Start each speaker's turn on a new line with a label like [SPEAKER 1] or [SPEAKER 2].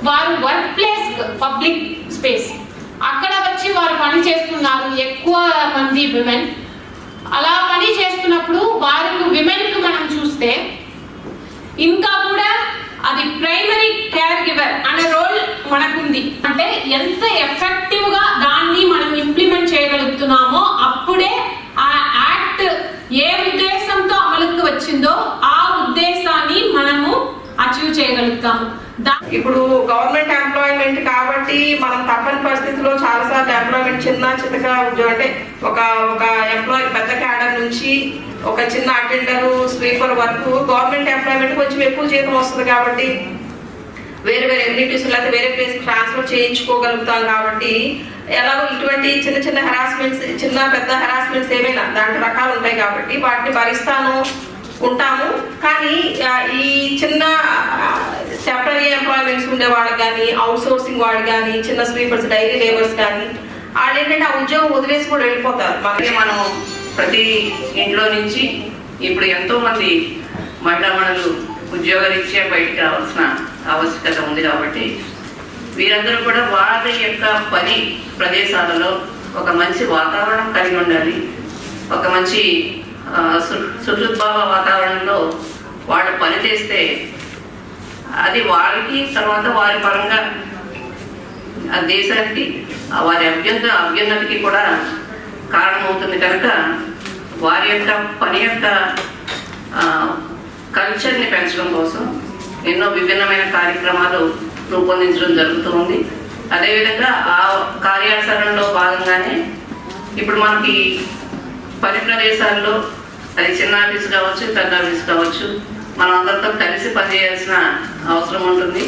[SPEAKER 1] వారు work place public space అక్కడ వచ్చి వారు పని చేస్తున్నారు, ఎక్కువ మంది విమెన్. అలా పని చేస్తున్నప్పుడు వారికి విమెన్కు మనం చూస్తే ఇంకా కూడా అది ప్రైమరీ కేర్ గివర్ అనే రోల్ మనకుంది. అంటే ఎంత ఎఫెక్టివ్ గా దాన్ని మనం ఇంప్లిమెంట్ చేయగలుగుతున్నామో అప్పుడే ఆ యాక్ట్ ఏ ఉద్దేశంతో అమలుకు వచ్చిందో ఆ ఉద్దేశాన్ని మనము అచీవ్ చేయగలుగుతాము.
[SPEAKER 2] ఇప్పుడు గవర్నమెంట్ ఎంప్లాయ్మెంట్ కాబట్టి మనం తప్పని పరిస్థితుల్లో చాలాసార్లు ఎంప్లాయ్మెంట్ చిన్నగా ఉద్యోగం అంటే ఒక ఎంప్లాయీ పెద్ద క్యాడర్ నుంచి ఒక చిన్న అటెండర్ స్వీపర్ వరకు గవర్నమెంట్ ఎంప్లాయ్మెంట్ కొంచెం ఎక్కువ జీతం వస్తుంది కాబట్టి వేరే ఎమ్యూనిటీస్ లేకపోతే వేరే ప్లేస్ ట్రాన్స్ఫర్ చేయించుకోగలుగుతాం. కాబట్టి ఎలాగో ఇటువంటి చిన్న హెరాస్మెంట్స్ చిన్న పెద్ద హెరాస్మెంట్స్ ఏమైనా దాంట్లో రకాలు ఉంటాయి కాబట్టి వాటిని భరిస్తాను ఉంటాము. కానీ ఈ చిన్న టెంపరీ ఎంప్లాయ్మెంట్స్ ఉండే వాళ్ళకి కానీ అవుట్ సోర్సింగ్ వాళ్ళు కానీ చిన్న స్వీపర్స్ డైలీ లేబర్స్ కానీ వాళ్ళు ఏంటంటే ఆ ఉద్యోగం వదిలేసి కూడా వెళ్ళిపోతారు.
[SPEAKER 3] మనం ప్రతి ఇంట్లో నుంచి ఇప్పుడు ఎంతో మంది మహిళలు ఉద్యోగరీత్యా బయటికి రావాల్సిన ఆవశ్యకత ఉంది. కాబట్టి వీరందరూ కూడా వారి యొక్క పని ప్రదేశాలలో ఒక మంచి వాతావరణం కలిగి ఉండాలి. ఒక మంచి సుహృద్భావ వాతావరణంలో వాళ్ళు పని చేస్తే అది వారికి తర్వాత వారి పరంగా దేశానికి వారి అభ్యున్నతికి కూడా కారణమవుతుంది. కనుక వారి యొక్క పని యొక్క కల్చర్ని పెంచడం కోసం ఎన్నో విభిన్నమైన కార్యక్రమాలు రూపొందించడం జరుగుతుంది. అదేవిధంగా ఆ కార్యాచరణలో భాగంగానే ఇప్పుడు మనకి పని ప్రదేశాల్లో అది చిన్న ఆఫీస్ కావచ్చు పెద్ద ఆఫీస్ కావచ్చు మనం అందరితో కలిసి పనిచేయాల్సిన అవసరం ఉంటుంది.